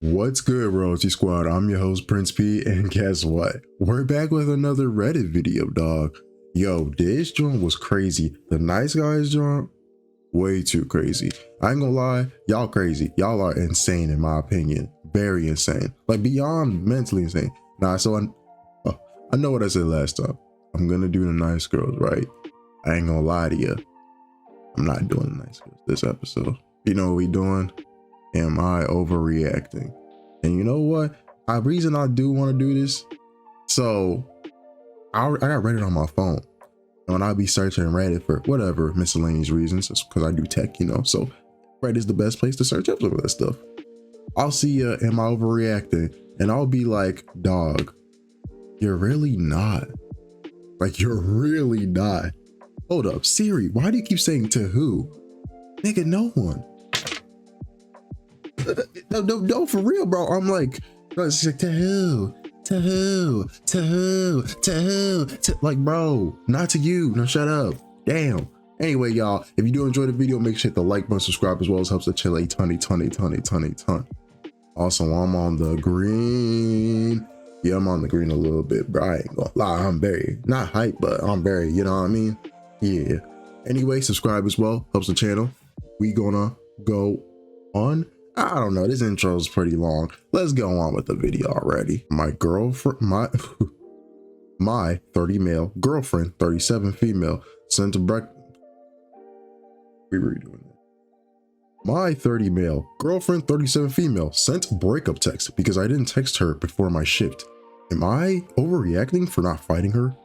What's good, Royalty Squad? I'm your host, Prince P, and guess what? We're back with another Reddit video, dog. Yo, this joint was crazy. The nice guys joint, way too crazy. I ain't gonna lie, y'all crazy. Y'all are insane in my opinion. Very insane. Like beyond mentally insane. Nah, so I know what I said last time. I'm gonna do the nice girls, right? I ain't gonna lie to you. I'm not doing the nice girls this episode. You know what we doing? Am I overreacting? And you know what? The reason I do want to do this, so I got Reddit on my phone. And when I be searching Reddit for whatever miscellaneous reasons, it's because I do tech, you know, so Reddit is the best place to search up some of that stuff. I'll see am I overreacting? And I'll be like, dog, you're really not. Like, you're really not. Hold up, Siri, why do you keep saying to who? Nigga, no one. No, for real, bro. I'm like, it's like, to who? To who? To who? To who? Like, bro, not to you. No, shut up. Damn. Anyway, y'all, if you do enjoy the video, make sure to hit the like button, subscribe, as well as helps the channel a ton. Also, I'm on the green. Yeah, I'm on the green a little bit, bro. I ain't gonna lie. I'm very, not hype, but I'm very, you know what I mean? Yeah. Anyway, subscribe as well. Helps the channel. We gonna go on. I don't know, this intro is pretty long. Let's go on with the video already. My girlfriend, my 30 male girlfriend, 37 female, sent a we redoing that. My 30 male girlfriend, 37 female, sent breakup text because I didn't text her before my shift. Am I overreacting for not fighting her?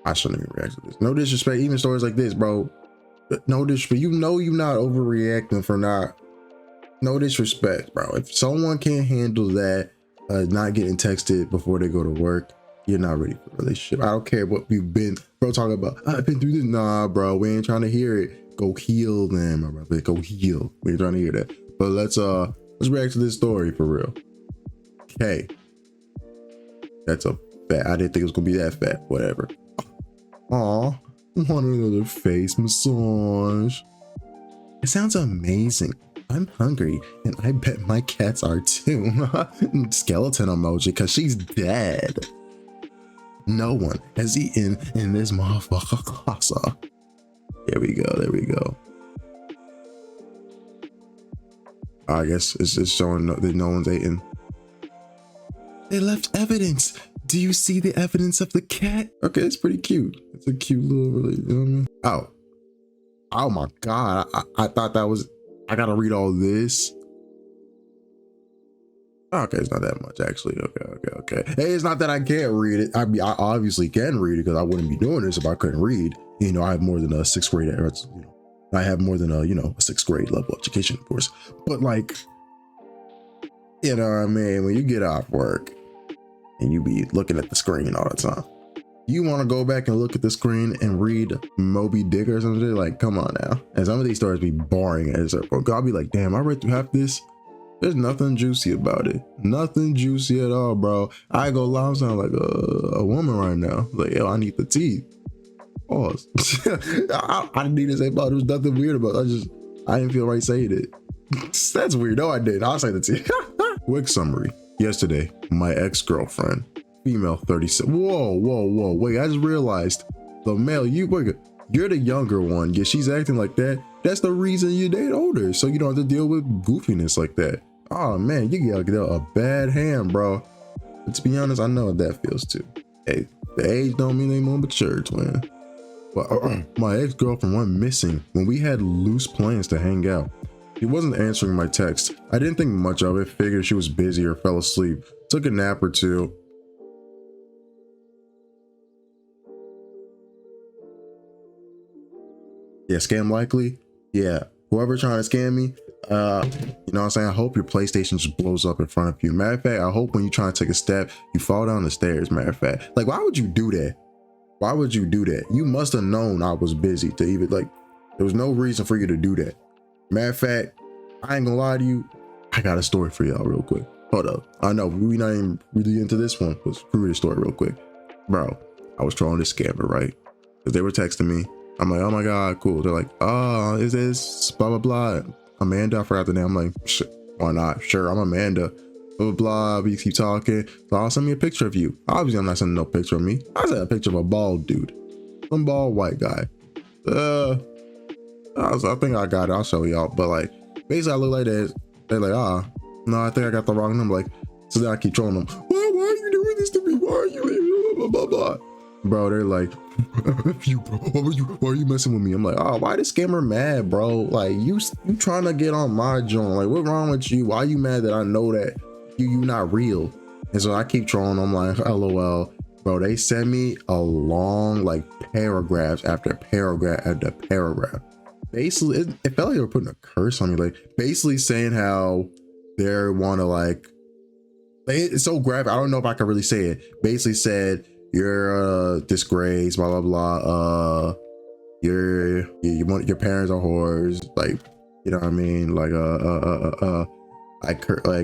I shouldn't even react to this. No disrespect, even stories like this, bro. No disrespect. You know you're not overreacting for not. No disrespect, bro. If someone can't handle that, not getting texted before they go to work, you're not ready for a relationship. I don't care what you've been, bro. Talking about I've been through this. Nah, bro. We ain't trying to hear it. Go heal them, my brother. Go heal. We ain't trying to hear that. But let's react to this story for real. Okay, that's a fat. I didn't think it was gonna be that fat. Whatever. Aw. Want another face massage? It sounds amazing. I'm hungry and I bet my cats are too. Skeleton emoji because she's dead. No one has eaten in this motherfucker casa. There we go. I guess it's just showing that no one's eating. They left evidence. Do you see the evidence of the cat? Okay, it's pretty cute. It's a cute little, really, you know what I mean? Oh my God. I thought that was, I gotta read all this. Okay, it's not that much actually. Okay. Hey, it's not that I can't read it. I mean, I obviously can read it because I wouldn't be doing this if I couldn't read. You know, I have more than a sixth grade, I have more than a sixth grade level education, of course. But like, you know what I mean? When you get off work, and you be looking at the screen all the time, you want to go back and look at the screen and read Moby Dick or something? Like, come on now. And some of these stories be boring as a book. I'll be like, damn, I read through half this. There's nothing juicy about it. Nothing juicy at all, bro. I go lie, I'm sounding like a woman right now. Like, yo, I need the teeth. Pause. I didn't need to say about it. There's nothing weird about it. I didn't feel right saying it. That's weird. No, I didn't. I'll say the teeth. Quick summary. Yesterday, my ex-girlfriend, female 37. Whoa. Wait, I just realized the male, you're the younger one. Yeah, she's acting like that. That's the reason you date older. So you don't have to deal with goofiness like that. Oh man, you gotta get a bad hand, bro. But to be honest, I know what that feels too. Hey, the age don't mean they more mature, twin. But my ex-girlfriend went missing when we had loose plans to hang out. She wasn't answering my text. I didn't think much of it, figured she was busy or fell asleep. Took a nap or two. Yeah, scam likely? Yeah, whoever trying to scam me, you know what I'm saying? I hope your PlayStation just blows up in front of you. Matter of fact, I hope when you try to take a step, you fall down the stairs, matter of fact. Like, why would you do that? Why would you do that? You must have known I was busy to even, like, there was no reason for you to do that. Matter of fact, I ain't gonna lie to you. I got a story for y'all real quick. Hold up. I know we not even really into this one, but screw this story real quick. Bro, I was trolling this scammer, right? Because they were texting me. I'm like, oh my God, cool. They're like, oh, is this blah, blah, blah. Amanda, I forgot the name. I'm like, why not? Sure, I'm Amanda. Blah, blah, blah. We keep talking. So I'll send me a picture of you. Obviously, I'm not sending no picture of me. I sent a picture of a bald dude. Some bald white guy. I think I got it. I'll show y'all. But like, basically, I look like this. They're like, no, I think I got the wrong number. Like, so then I keep trolling them. Why are you doing this to me? Why are you? Blah, blah, blah. Bro, they're like, you, bro. Why are you messing with me? I'm like, why this scammer mad, bro? Like, you trying to get on my joint? Like, what's wrong with you? Why you mad that I know that you not real? And so I keep trolling. I'm like, LOL. Bro, they send me a long, like, paragraphs after paragraph after paragraph. Basically, it felt like they were putting a curse on me. Like, basically saying how they want to, like, it's so graphic. I don't know if I can really say it. Basically said, you're a disgrace, blah, blah, blah. Your parents are whores. Like, you know what I mean? Like,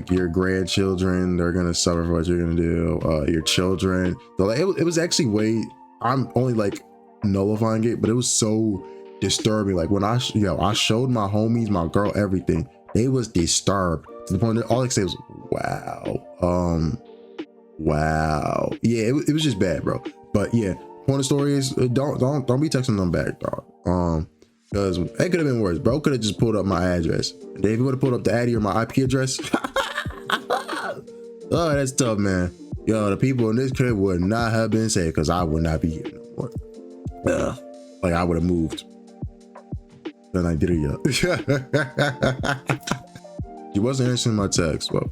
your grandchildren, they're gonna suffer for what you're gonna do. Your children. So like, it was actually I'm only like nullifying it, but it was so disturbing. Like when I showed my homies, my girl, everything, they was disturbed to the point that all I could say was, wow. Yeah, it was just bad, bro. But yeah, point of the story is, don't be texting them back, dog. Because it could have been worse. Bro could have just pulled up my address. And if he would have pulled up the Addy or my IP address, oh, that's tough, man. Yo, the people in this crib would not have been safe, because I would not be here no more. Like, I would have moved. Then I did it yet. She wasn't answering my text. Well,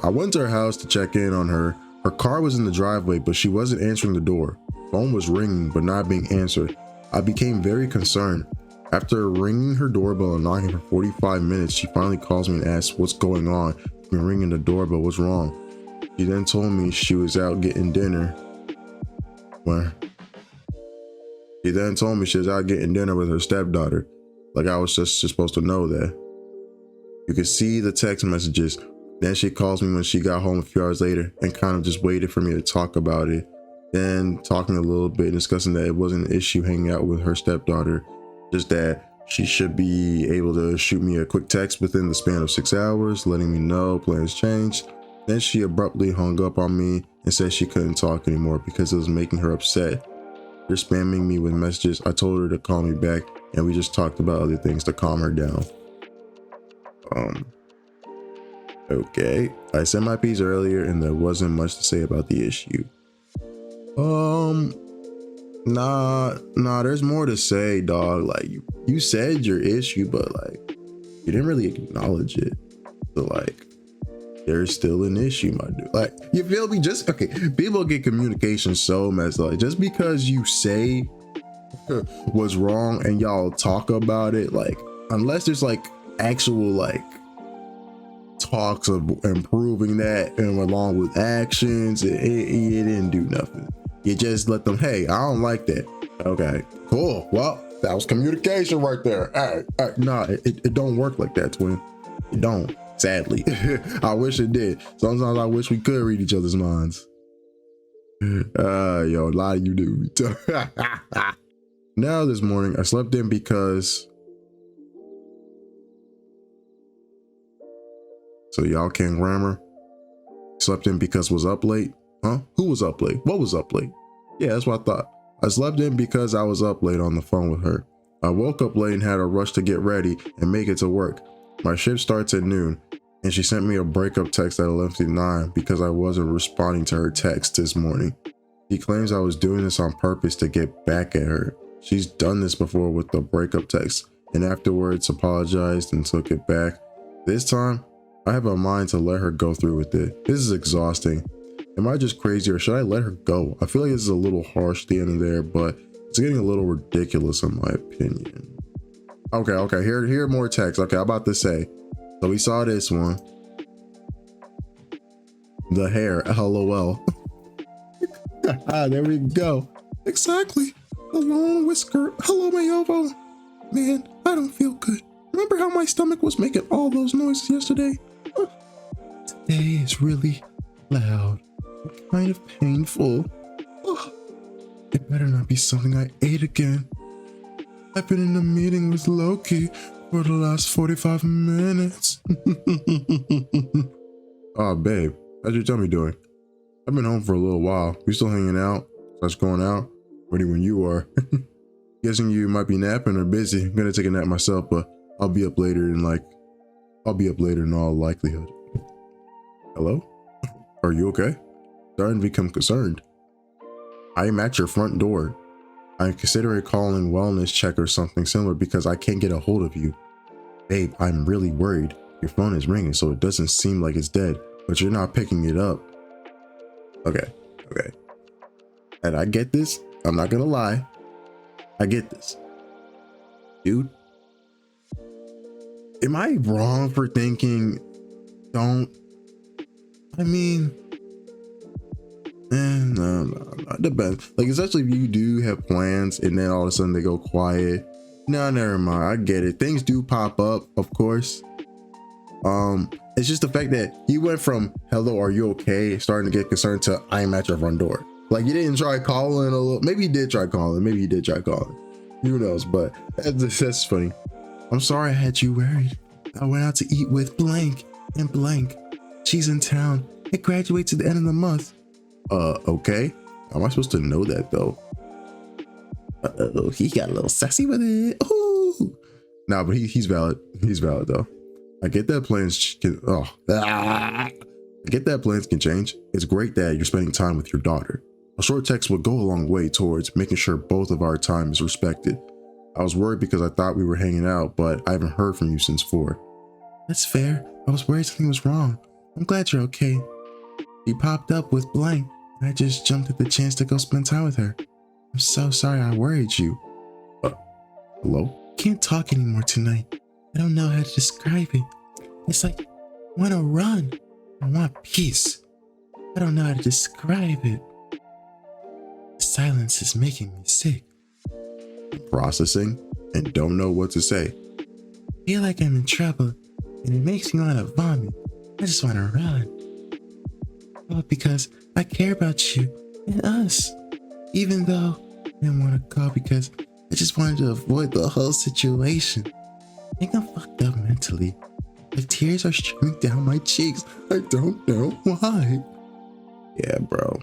I went to her house to check in on her. Her car was in the driveway, but she wasn't answering the door. Phone was ringing, but not being answered. I became very concerned. After ringing her doorbell and knocking for 45 minutes, she finally calls me and asks what's going on. I've been ringing the doorbell, what's wrong? She then told me she was out getting dinner. She then told me she was out getting dinner with her stepdaughter. Like I was just supposed to know that. You could see the text messages. Then she calls me when she got home a few hours later and kind of just waited for me to talk about it. Then talking a little bit, discussing that it wasn't an issue hanging out with her stepdaughter, just that she should be able to shoot me a quick text within the span of 6 hours, letting me know plans changed. Then she abruptly hung up on me and said she couldn't talk anymore because it was making her upset. They're spamming me with messages. I told her to call me back and we just talked about other things to calm her down. Okay. I sent my piece earlier and there wasn't much to say about the issue. Nah, there's more to say, dog. Like you said your issue, but like you didn't really acknowledge it. So like there's still an issue, my dude. Like, you feel me? Just okay, people get communication so messed up. Like, just because you say what's wrong and y'all talk about it, like unless there's like actual like talks of improving that and along with actions, it didn't do nothing. You just let them, hey, I don't like that. Okay, cool. Well, that was communication right there. All right. Nah, it don't work like that, twin. It don't, sadly. I wish it did. Sometimes I wish we could read each other's minds. Yo, a lot of you do. Now this morning, I slept in because... So y'all can't grammar? Slept in because was up late? Huh? Who was up late? What was up late? Yeah, that's what I thought. I slept in because I was up late on the phone with her. I woke up late and had a rush to get ready and make it to work. My shift starts at noon, and she sent me a breakup text at 11:59 because I wasn't responding to her text this morning. She claims I was doing this on purpose to get back at her. She's done this before with the breakup text, and afterwards apologized and took it back. This time, I have a mind to let her go through with it. This is exhausting. Am I just crazy or should I let her go? I feel like this is a little harsh at the end of there, but it's getting a little ridiculous in my opinion. Okay, here are more texts. Okay, I'm about to say. So we saw this one. The hair, LOL. There we go. Exactly. The long whisker. Hello, my elbow. Man, I don't feel good. Remember how my stomach was making all those noises yesterday? Today is really loud. Kind of painful. It better not be something I ate again. I've been in a meeting with Loki for the last 45 minutes. Oh, babe, how's your tummy doing? I've been home for a little while. We still hanging out? Slash going out? Ready when you are. Guessing you might be napping or busy. I'm gonna take a nap myself, but I'll be up later in all likelihood. Hello? Are you okay? Starting to become concerned. I am at your front door. I'm considering calling wellness check or something similar because I can't get a hold of you. Babe, I'm really worried. Your phone is ringing, so it doesn't seem like it's dead, but you're not picking it up. Okay. And I get this. I'm not gonna lie. I get this. Dude, am I wrong for thinking no, it depends. Like, especially if you do have plans and then all of a sudden they go quiet. No, never mind. I get it. Things do pop up, of course. It's just the fact that he went from "hello, are you okay?" starting to get concerned to "I am at your front door." Like, you didn't try calling a little. Maybe he did try calling. Who knows? But that's funny. I'm sorry I had you worried. I went out to eat with blank and blank. She's in town. It graduates at the end of the month. Okay. How am I supposed to know that though? Uh-oh, he got a little sassy with it. Ooh. Nah, but he's valid. He's valid though. I get that plans can change. It's great that you're spending time with your daughter. A short text will go a long way towards making sure both of our time is respected. I was worried because I thought we were hanging out, but I haven't heard from you since 4. That's fair. I was worried something was wrong. I'm glad you're okay. She popped up with blank, and I just jumped at the chance to go spend time with her. I'm so sorry I worried you. Hello? Can't talk anymore tonight. I don't know how to describe it. It's like I want to run. I want peace. I don't know how to describe it. The silence is making me sick. Processing and don't know what to say. I feel like I'm in trouble and it makes me want to vomit. I just want to run. All because I care about you and us. Even though I didn't want to call because I just wanted to avoid the whole situation. I think I'm fucked up mentally. The tears are streaming down my cheeks. I don't know why. Yeah, bro.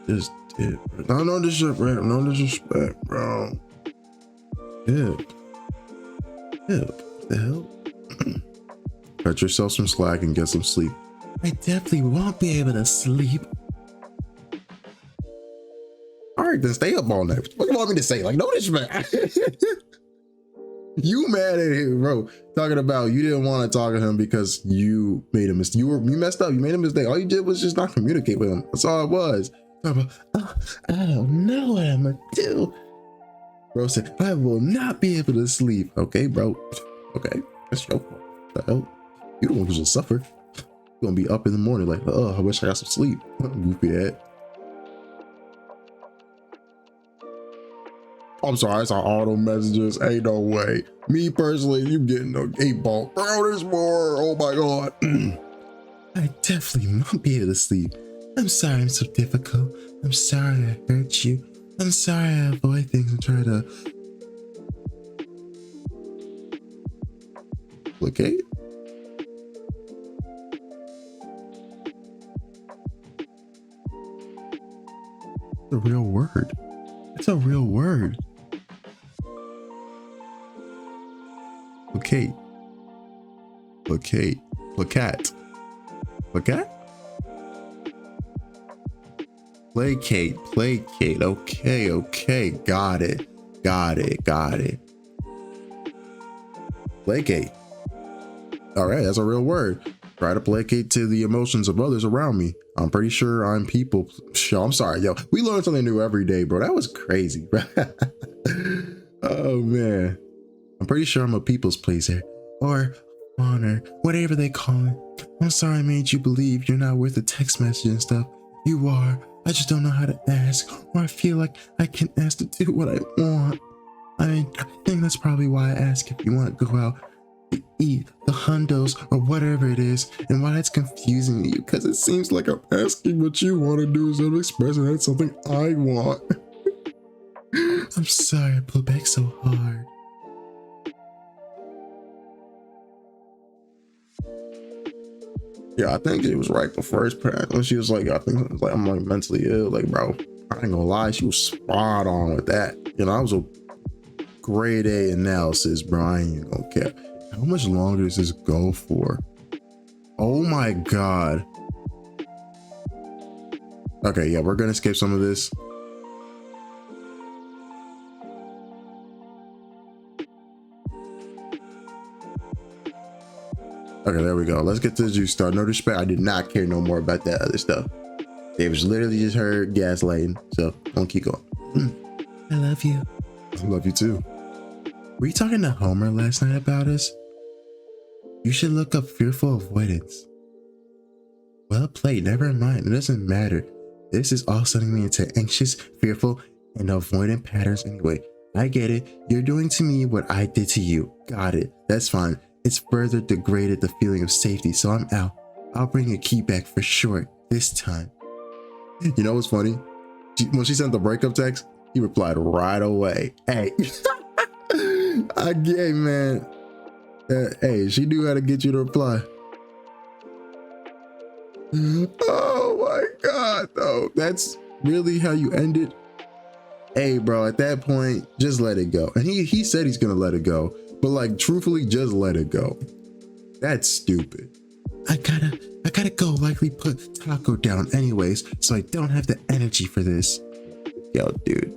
Just did. No disrespect. No disrespect, bro. What the hell? Cut yourself some slack and get some sleep. I definitely won't be able to sleep. All right, then stay up all night. What do you want me to say? Like, no disrespect. You mad at him, bro? Talking about you didn't want to talk to him because you made a mistake. You messed up. You made a mistake. All you did was just not communicate with him. That's all it was. About, I don't know what I'm gonna do. Bro said, I will not be able to sleep. Okay, bro. Okay, that's your fault. What the hell? You the one who's gonna suffer. You're gonna be up in the morning like, I wish I got some sleep. Goofy ass. I'm sorry, I saw all those messages. Ain't no way. Me personally, you getting an 8-ball. Bro, there's more. Oh my God. I definitely won't be able to sleep. I'm sorry I'm so difficult. I'm sorry I hurt you. I'm sorry I avoid things and try to placate. It's a real word. It's a real word. Placate. Placate. Placate. Placate? Placate. Placate. Okay. Got it. Placate. All right, that's a real word. Try to placate to the emotions of others around me. I'm pretty sure I'm people. I'm sorry, yo. We learn something new every day, bro. That was crazy, bro. Oh man. I'm pretty sure I'm a people's pleaser or honor, whatever they call it. I'm sorry I made you believe you're not worth a text message and stuff. You are. I just don't know how to ask, or I feel like I can't ask to do what I want. I think that's probably why I ask if you want to go out to eat the hundos or whatever it is, and why it's confusing to you, because it seems like I'm asking what you want to do instead of expressing that's something I want. I'm sorry I pulled back so hard. Yeah, I think it was right the first part when she was like, I think it was like, I'm like mentally ill. Like, bro, I ain't gonna lie, she was spot on with that. You know, I was a grade A analysis, bro. I ain't even gonna care. How much longer does this go for? Oh my God. Okay, yeah, we're gonna skip some of this. Okay, there we go. Let's get to the juice star. No disrespect, I did not care no more about that other stuff. It was literally just her gaslighting. So I'm gonna keep going. I love you. I love you too. Were you talking to Homer last night about us? You should look up fearful avoidance. Well played, never mind. It doesn't matter. This is all sending me into anxious, fearful, and avoidant patterns anyway. I get it. You're doing to me what I did to you. Got it. That's fine. It's further degraded the feeling of safety, so I'm out. I'll bring your key back for sure this time. You know what's funny? When she sent the breakup text, he replied right away. Hey, hey man. Hey, she knew how to get you to reply. Oh my God, though. That's really how you end it? Hey, bro, at that point, just let it go. And he said he's gonna let it go, but like, truthfully, just let it go. That's stupid. I gotta go likely put Taco down anyways, so I don't have the energy for this. Yo, dude.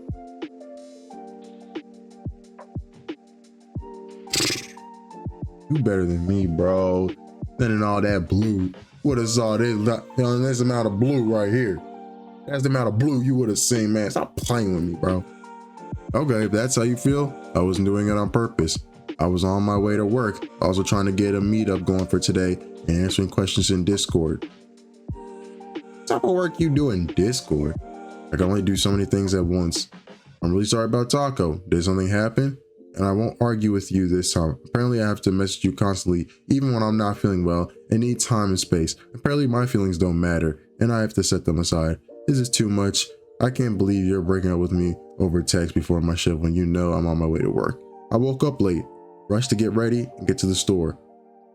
You better than me, bro. Sending all that blue. Would have saw this, this amount of blue right here. That's the amount of blue you would have seen, man. Stop playing with me, bro. Okay, if that's how you feel, I wasn't doing it on purpose. I was on my way to work, also trying to get a meetup going for today and answering questions in Discord. What type of work you do in Discord? I can only do so many things at once. I'm really sorry about Taco. Did something happen? And I won't argue with you this time. Apparently I have to message you constantly, even when I'm not feeling well and need time and space. Apparently my feelings don't matter and I have to set them aside. This is too much. I can't believe you're breaking up with me over text before my shift when you know I'm on my way to work. I woke up late, rushed to get ready and get to the store.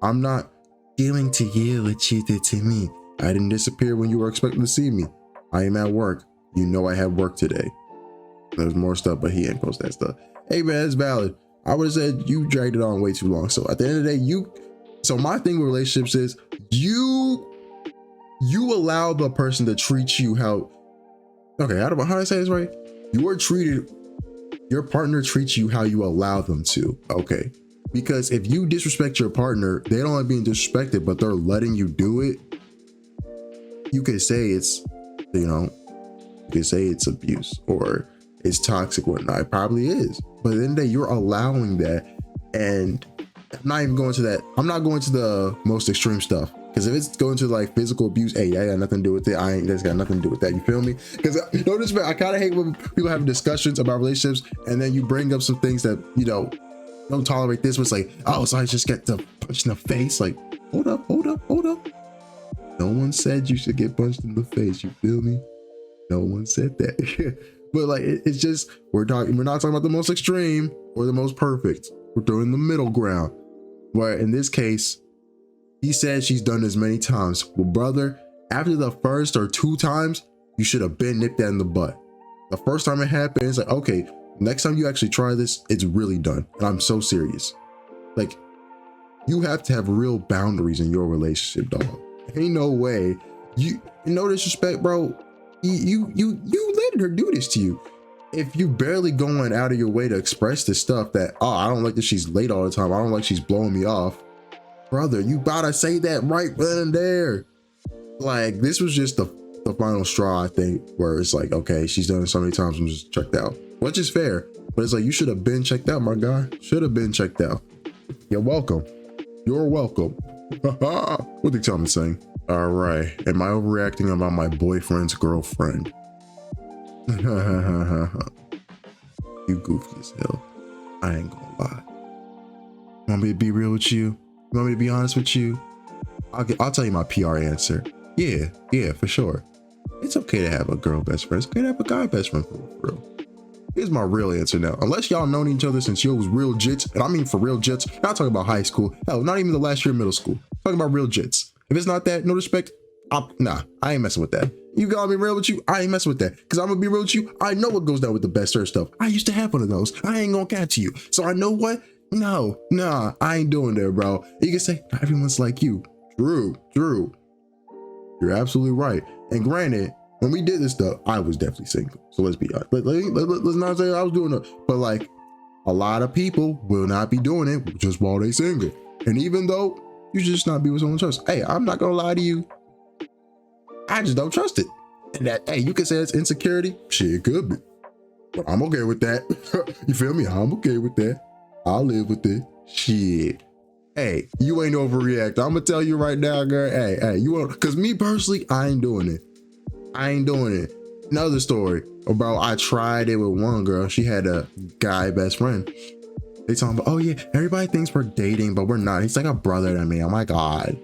I'm not doing to you what you did to me. I didn't disappear when you were expecting to see me. I am at work. You know I have work today. There's more stuff, but he ain't post that stuff. Hey man, it's valid. I would have said you dragged it on way too long. So at the end of the day, so my thing with relationships is you allow the person to treat you how do I say this right? Your partner treats you how you allow them to. Okay. Because if you disrespect your partner, they don't like being disrespected, but they're letting you do it. You could say it's, you could say it's abuse or it's toxic, whatnot. It probably is. But at the end of the day, you're allowing that. And I'm not even going to that. I'm not going to the most extreme stuff. Because if it's going to like physical abuse, hey, that got nothing to do with it. That's got nothing to do with that. You feel me? Because notice, I kind of hate when people have discussions about relationships and then you bring up some things that, don't tolerate this. But it's like, oh, so I just get to punch in the face. Like, hold up. No one said you should get punched in the face. You feel me? No one said that. But like, it's just, we're not talking about the most extreme or the most perfect. We're doing the middle ground. Where in this case, he said she's done this many times. Well, brother, after the first or two times, you should have been nipped that in the butt. The first time it happened, it's like, okay, next time you actually try this, it's really done. And I'm so serious. Like, you have to have real boundaries in your relationship, dog. Ain't no way. No disrespect, bro. You letting her do this to you. If you barely going out of your way to express this stuff that, oh, I don't like that she's late all the time. I don't like she's blowing me off. Brother, you gotta say that right then and there. Like, this was just the final straw, I think, where it's like, okay, she's done it so many times, I'm just checked out. Which is fair, but it's like, you should have been checked out, my guy. Should have been checked out. You're welcome. You're welcome. What the Thomas saying? All right. Am I overreacting about my boyfriend's girlfriend? You goofy as hell. I ain't gonna lie. Want me to be real with you? You want me to be honest with you? I'll tell you my PR answer. Yeah, for sure. It's okay to have a girl best friend. It's okay to have a guy best friend for real. Here's my real answer now. Unless y'all known each other since you was real jits, and I mean for real jits, not talking about high school. Hell, not even the last year of middle school. Talking about real jits. If it's not that, no respect, nah, I ain't messing with that. You gotta be real with you, I ain't messing with that. Cause I'm gonna be real with you, I know what goes down with the best search stuff. I used to have one of those. I ain't gonna catch you. So I know what? No, nah, I ain't doing that, bro. You can say, not everyone's like you. True. You're absolutely right. And granted, when we did this stuff, I was definitely single. So let's be honest. Let's not say I was doing it, but like a lot of people will not be doing it just while they single. And even though you should just not be with someone trust. Hey, I'm not gonna lie to you. I just don't trust it. And that, hey, you can say it's insecurity. Shit, it could be. But I'm okay with that. You feel me? I'm okay with that. I'll live with it. Shit. Hey, you ain't overreacting. I'm gonna tell you right now, girl. Hey, you want, cause me personally, I ain't doing it. Another story about I tried it with one girl. She had a guy best friend. They talking about, oh yeah, everybody thinks we're dating, but we're not. He's like a brother to me. Oh my God.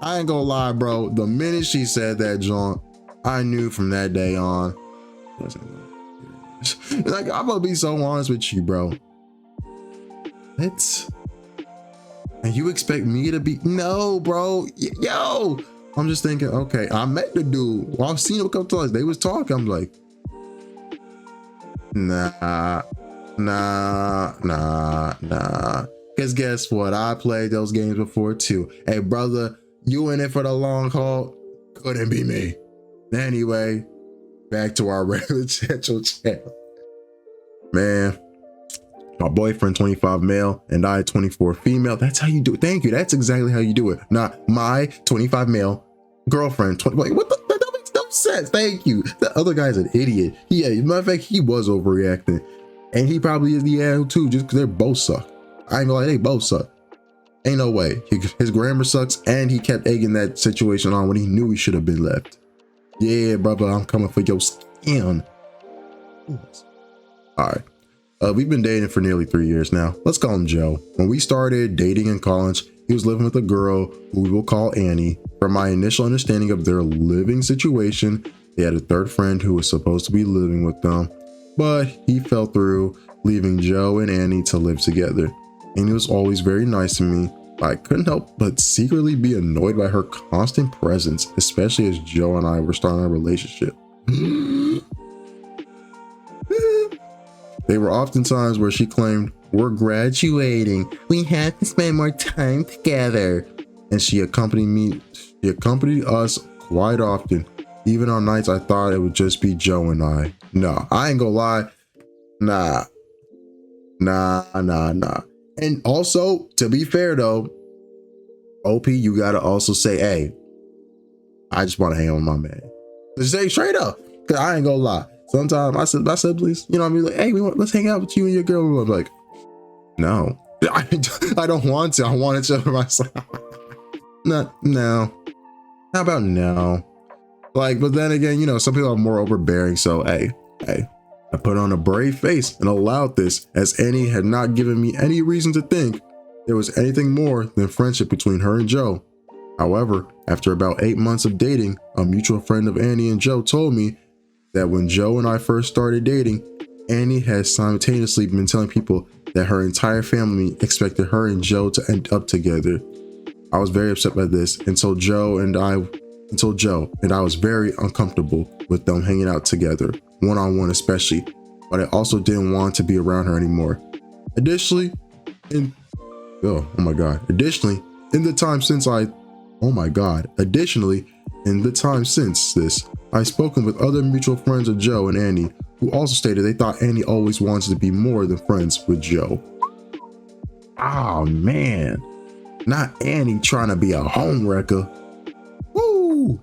I ain't gonna lie, bro. The minute she said that, John, I knew from that day on. Like, I'm gonna be so honest with you, bro. And you expect me to be, no, bro. Yo, I'm just thinking, okay, I met the dude. Well, I've seen him a couple times. They was talking. I'm like, nah. Cause guess what? I played those games before too. Hey, brother, you in it for the long haul? Couldn't be me. Anyway, back to our residential channel. Man, my boyfriend 25 male and I 24 female. That's how you do it. Thank you. That's exactly how you do it. Not my 25 male girlfriend 20. Like, what the? That makes no sense. Thank you. The other guy's an idiot. Yeah, matter of fact, he was overreacting. And he probably is the AIO too, just because they both suck. I ain't gonna lie, they both suck. Ain't no way. His grammar sucks, and he kept egging that situation on when he knew he should have been left. Yeah, brother, I'm coming for your skin. All right. We've been dating for nearly 3 years now. Let's call him Joe. When we started dating in college, he was living with a girl who we will call Annie. From my initial understanding of their living situation, they had a third friend who was supposed to be living with them, but he fell through, leaving Joe and Annie to live together. Annie was always very nice to me. I couldn't help but secretly be annoyed by her constant presence, especially as Joe and I were starting a relationship. There were often times where she claimed, "We're graduating. We have to spend more time together." And she accompanied us quite often. Even on nights I thought it would just be Joe and I. No, I ain't gonna lie. Nah. And also, to be fair though, OP, you gotta also say, hey, I just want to hang out with my man. Just say straight up, cause I ain't gonna lie. Sometimes my siblings, you know what I mean? Like, hey, let's hang out with you and your girl. I'm like, no, I don't want to. I want it for myself. No. How about no? Like, but then again, you know, some people are more overbearing. So, hey, I put on a brave face and allowed this, as Annie had not given me any reason to think there was anything more than friendship between her and Joe. However, after about 8 months of dating, a mutual friend of Annie and Joe told me that when Joe and I first started dating, Annie had simultaneously been telling people that her entire family expected her and Joe to end up together. I was very upset by this and told Joe, and I was very uncomfortable with them hanging out together, one-on-one especially, but I also didn't want to be around her anymore. Additionally, in the time since this, I've spoken with other mutual friends of Joe and Annie, who also stated they thought Annie always wanted to be more than friends with Joe. Oh man, not Annie trying to be a homewrecker. Woo!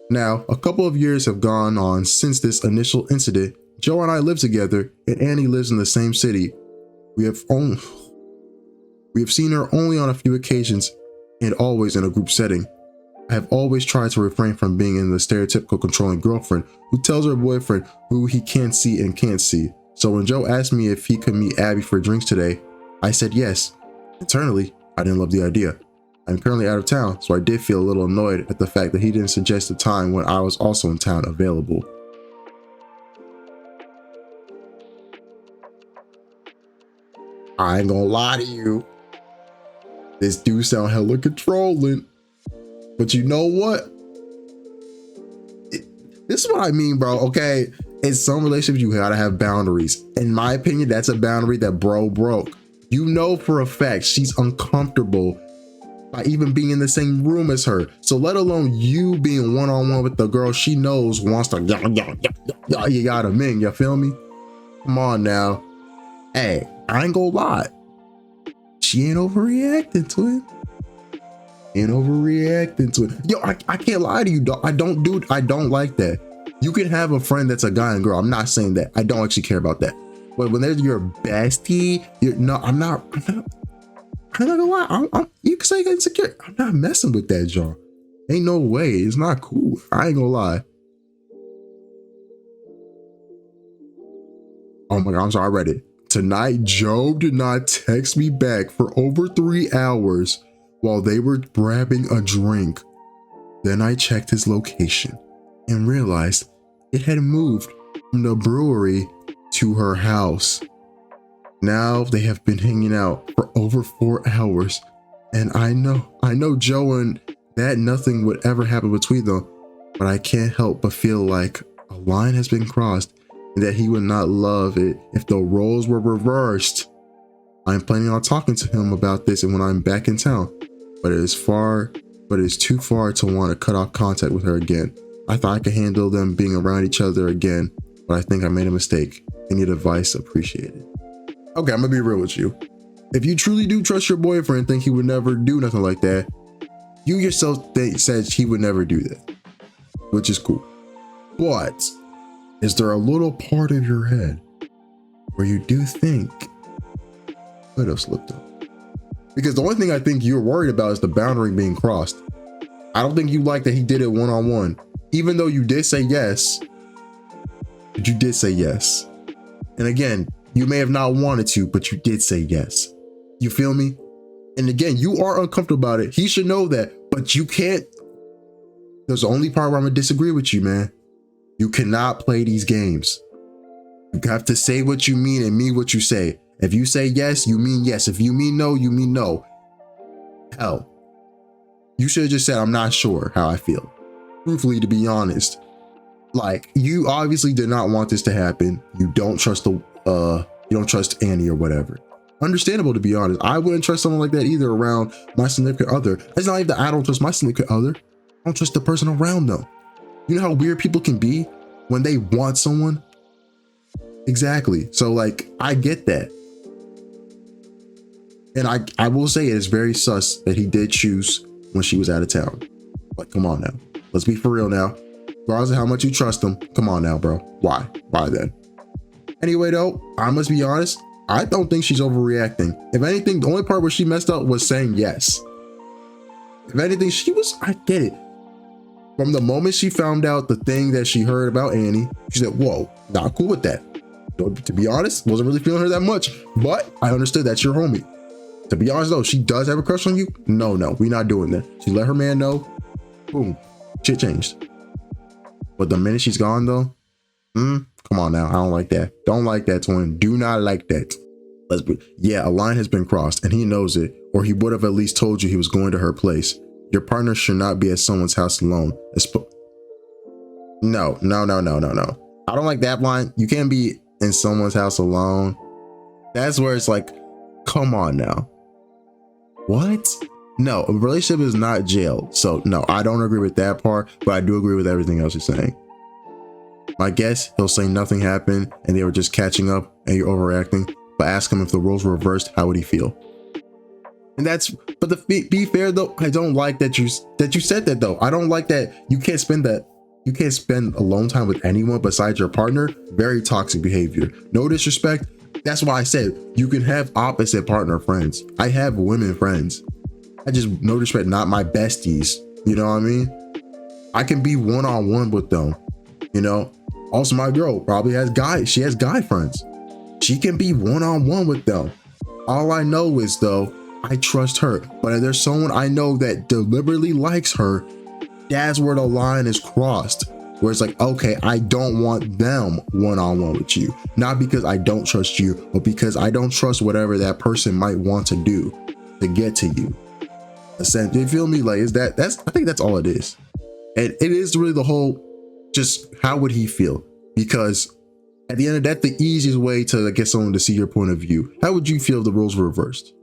Now, a couple of years have gone on since this initial incident. Joe and I live together, and Annie lives in the same city. We have seen her only on a few occasions, and always in a group setting. I have always tried to refrain from being in the stereotypical controlling girlfriend who tells her boyfriend who he can't see and can't see. So when Joe asked me if he could meet Abby for drinks today, I said yes. Internally, I didn't love the idea. I'm currently out of town, so I did feel a little annoyed at the fact that he didn't suggest a time when I was also in town available. I ain't gonna lie to you. This dude sound hella controlling. But you know what? This is what I mean, bro. Okay. In some relationships, you gotta have boundaries. In my opinion, that's a boundary that bro broke. You know for a fact she's uncomfortable by even being in the same room as her. So let alone you being one-on-one with the girl she knows wants to you got him in, you feel me? Come on now. Hey, I ain't gonna lie. She ain't overreacting to it. Ain't overreacting to it. Yo, I can't lie to you, dog. I don't like that. You can have a friend that's a guy and girl. I'm not saying that. I don't actually care about that. But when there's your bestie, I'm not gonna lie. You can say insecure. I'm not messing with that, John. Ain't no way. It's not cool. I ain't gonna lie. Oh my God, I'm sorry, I read it. Tonight, Job did not text me back for over 3 hours while they were grabbing a drink. Then I checked his location and realized it had moved from the brewery to her house. Now they have been hanging out for over 4 hours. And I know Joe and that nothing would ever happen between them, but I can't help but feel like a line has been crossed and that he would not love it if the roles were reversed. I'm planning on talking to him about this and when I'm back in town, but it is too far to want to cut off contact with her again. I thought I could handle them being around each other again, but I think I made a mistake. Any advice appreciated. Okay, I'm gonna be real with you. If you truly do trust your boyfriend, think he would never do nothing like that, you yourself said he would never do that, which is cool. But is there a little part of your head where you do think could have slipped up? Because the only thing I think you're worried about is the boundary being crossed. I don't think you like that he did it one-on-one, even though you did say yes. But you did say yes. And again, you may have not wanted to, but you did say yes. You feel me? And again, you are uncomfortable about it. He should know that, but you can't. There's the only part where I'm gonna disagree with you, man. You cannot play these games. You have to say what you mean and mean what you say. If you say yes, you mean yes. If you mean no, you mean no. Hell, you should have just said, I'm not sure how I feel. Truthfully, to be honest, like, you obviously did not want this to happen. You don't trust you don't trust Annie or whatever. Understandable, to be honest. I wouldn't trust someone like that either around my significant other. It's not even that I don't trust my significant other. I don't trust the person around them. You know how weird people can be when they want someone? Exactly. So like, I get that. And I will say it is very sus that he did choose when she was out of town. But come on now. Let's be for real now. Regardless of how much you trust him, come on now, bro. Why? Why then? Anyway, though, I must be honest. I don't think she's overreacting. If anything, the only part where she messed up was saying yes. If anything, I get it. From the moment she found out the thing that she heard about Annie, she said, whoa, not cool with that. To be honest, wasn't really feeling her that much, but I understood that's your homie. To be honest though, she does have a crush on you. No, we're not doing that. She let her man know. Boom, shit changed. But the minute she's gone though, come on now, I don't like that. Don't like that, twin. Do not like that. Yeah, a line has been crossed and he knows it, or he would have at least told you he was going to her place. Your partner should not be at someone's house alone. No. I don't like that line. You can't be in someone's house alone. That's where it's like, come on now. What? No, a relationship is not jail. So no, I don't agree with that part, but I do agree with everything else you're saying. My guess, he'll say nothing happened and they were just catching up and you're overreacting. But ask him if the roles were reversed, how would he feel? And but to be fair though, I don't like that you said that though. I don't like that you can't spend alone time with anyone besides your partner. Very toxic behavior. No disrespect. That's why I said you can have opposite partner friends. I have women friends. I just, no disrespect, not my besties. You know what I mean? I can be one-on-one with them. You know, also my girl probably has she has guy friends. She can be one-on-one with them. All I know is though, I trust her. But if there's someone I know that deliberately likes her, that's where the line is crossed. Where it's like, okay, I don't want them one-on-one with you. Not because I don't trust you, but because I don't trust whatever that person might want to do to get to you. You feel me? Like, I think that's all it is. And it is really the whole, just how would he feel? Because at the end of that, the easiest way to get someone to see your point of view. How would you feel if the roles were reversed?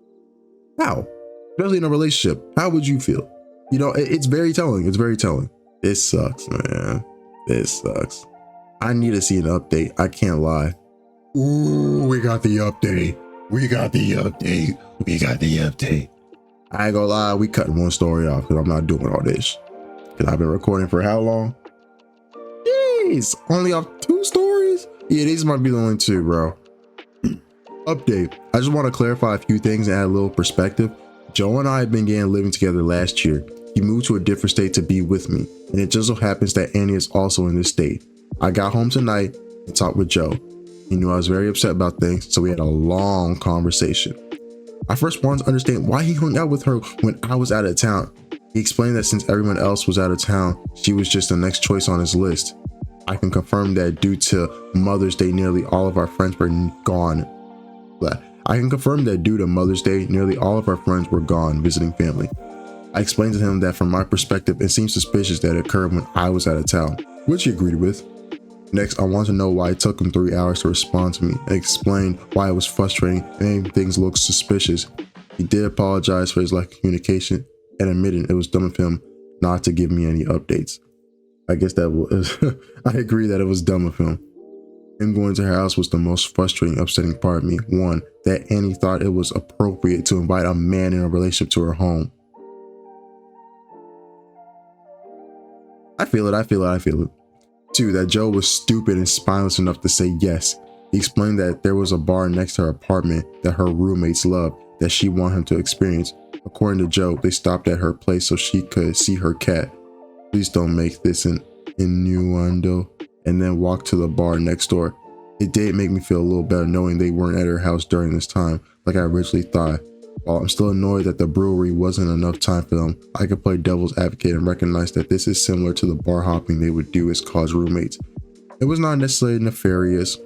How? Especially in a relationship. How would you feel? You know, it's very telling. It's very telling. This sucks, man. This sucks. I need to see an update. I can't lie. Ooh, we got the update. We got the update. We got the update. I ain't gonna lie, we cutting one story off because I'm not doing all this. Because I've been recording for how long? Jeez, only off 2 stories? Yeah, these might be the only 2, bro. Update. I just want to clarify a few things and add a little perspective. Joe and I began living together last year. He moved to a different state to be with me, and it just so happens that Annie is also in this state. I got home tonight and talked with Joe. He knew I was very upset about things, so we had a long conversation. I first wanted to understand why he hung out with her when I was out of town. He explained that since everyone else was out of town, she was just the next choice on his list. I can confirm that due to Mother's Day, nearly all of our friends were gone. I can confirm that due to Mother's Day, nearly all of our friends were gone visiting family. I explained to him that from my perspective, it seemed suspicious that it occurred when I was out of town, which he agreed with. Next, I wanted to know why it took him 3 hours to respond to me and explain why it was frustrating and made things look suspicious. He did apologize for his lack of communication and admitted it was dumb of him not to give me any updates. I guess that was, I agree that it was dumb of him. Him going to her house was the most frustrating, upsetting part of me. One, that Annie thought it was appropriate to invite a man in a relationship to her home. I feel it. 2, that Joe was stupid and spineless enough to say yes. He explained that there was a bar next to her apartment that her roommates loved that she wanted him to experience. According to Joe, they stopped at her place so she could see her cat. Please don't make this an innuendo. And then walk to the bar next door. It did make me feel a little better knowing they weren't at her house during this time, like I originally thought. While I'm still annoyed that the brewery wasn't enough time for them, I could play devil's advocate and recognize that this is similar to the bar hopping they would do as college roommates. It was not necessarily nefarious.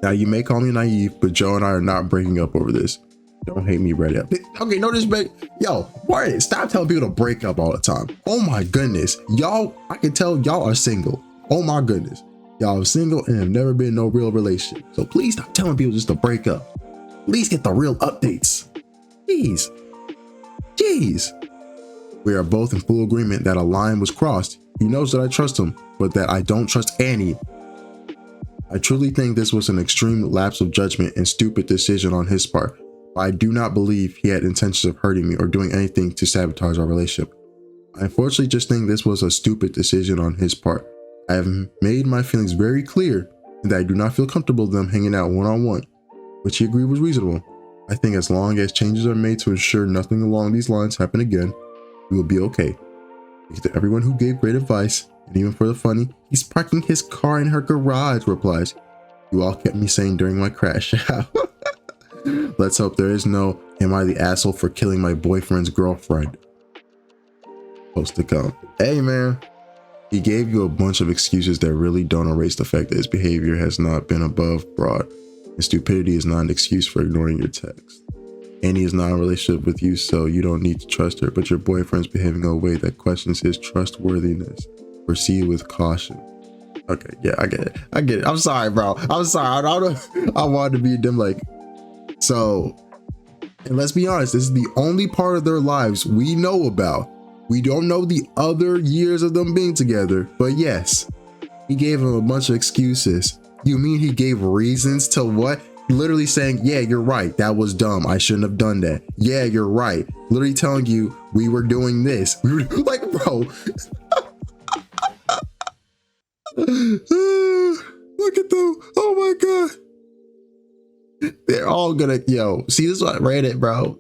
Now, you may call me naive, but Joe and I are not breaking up over this. Don't hate me, Reddit. Okay, no disrespect. Yo, Reddit, stop telling people to break up all the time. Oh my goodness. Y'all, I can tell y'all are single. Oh my goodness. Y'all are single and have never been in no real relationship. So please stop telling people just to break up. Please get the real updates. Jeez. We are both in full agreement that a line was crossed. He knows that I trust him, but that I don't trust Annie. I truly think this was an extreme lapse of judgment and stupid decision on his part. But I do not believe he had intentions of hurting me or doing anything to sabotage our relationship. I unfortunately just think this was a stupid decision on his part. I have made my feelings very clear and that I do not feel comfortable with them hanging out one-on-one, which he agreed was reasonable. I think as long as changes are made to ensure nothing along these lines happen again, we will be okay. Thanks to everyone who gave great advice, and even for the funny, he's parking his car in her garage, replies. You all kept me sane during my crash out. Let's hope there is no, am I the asshole for killing my boyfriend's girlfriend? Supposed to come. Hey man, he gave you a bunch of excuses that really don't erase the fact that his behavior has not been above board, and stupidity is not an excuse for ignoring your text. Annie is not in a relationship with you, so you don't need to trust her, but your boyfriend's behaving in a way that questions his trustworthiness. Proceed with caution. Okay, yeah, I get it. I'm sorry, bro. I'm sorry. I wanted to be them like, so, and let's be honest, this is the only part of their lives we know about. We don't know the other years of them being together, but yes, he gave him a bunch of excuses. You mean he gave reasons to what? Literally saying, yeah, you're right. That was dumb. I shouldn't have done that. Yeah, you're right. Literally telling you we were doing this. We were like, bro. Look at them. Oh my God. They're all gonna, yo, see, this is what Reddit, bro.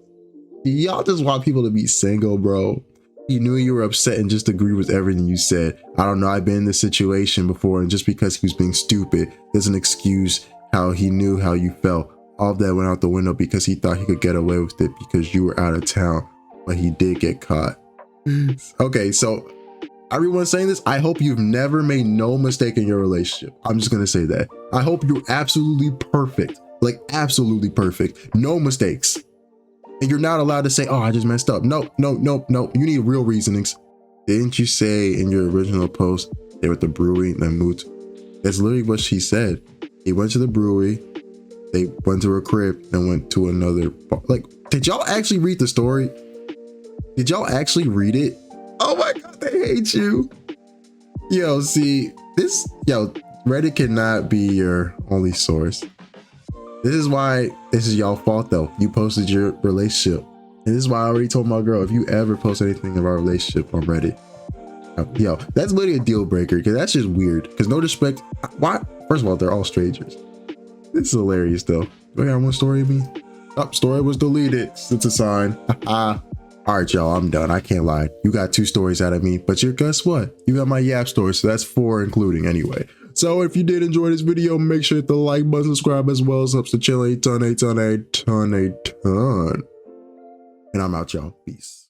Y'all just want people to be single, bro. He knew you were upset and just agreed with everything you said. I don't know. I've been in this situation before, and just because he was being stupid doesn't excuse how he knew how you felt. All of that went out the window because he thought he could get away with it because you were out of town, but he did get caught. Okay, so everyone saying this, I hope you've never made no mistake in your relationship. I'm just gonna say that. I hope you're absolutely perfect, like absolutely perfect. No mistakes. And you're not allowed to say, oh, I just messed up. No, no, no, no. You need real reasonings. Didn't you say in your original post they were at the brewery and then moved? That's literally what she said. He went to the brewery, they went to her crib and went to another bar. Like, did y'all actually read the story? Did y'all actually read it? Oh my God, they hate you. Yo, see, Reddit cannot be your only source. This is why this is y'all fault though. You posted your relationship. And this is why I already told my girl, if you ever post anything of our relationship on Reddit, yo, that's literally a deal breaker, because that's just weird. Because no disrespect, why? First of all, they're all strangers. This is hilarious though. Do I got one story of me? Oh, story was deleted. It's a sign. All right, y'all, I'm done. I can't lie. You got 2 stories out of me, but guess what? You got my Yap story, so that's 4 including anyway. So if you did enjoy this video, make sure to hit the like button, subscribe, as well as helps the channel a ton. And I'm out, y'all. Peace.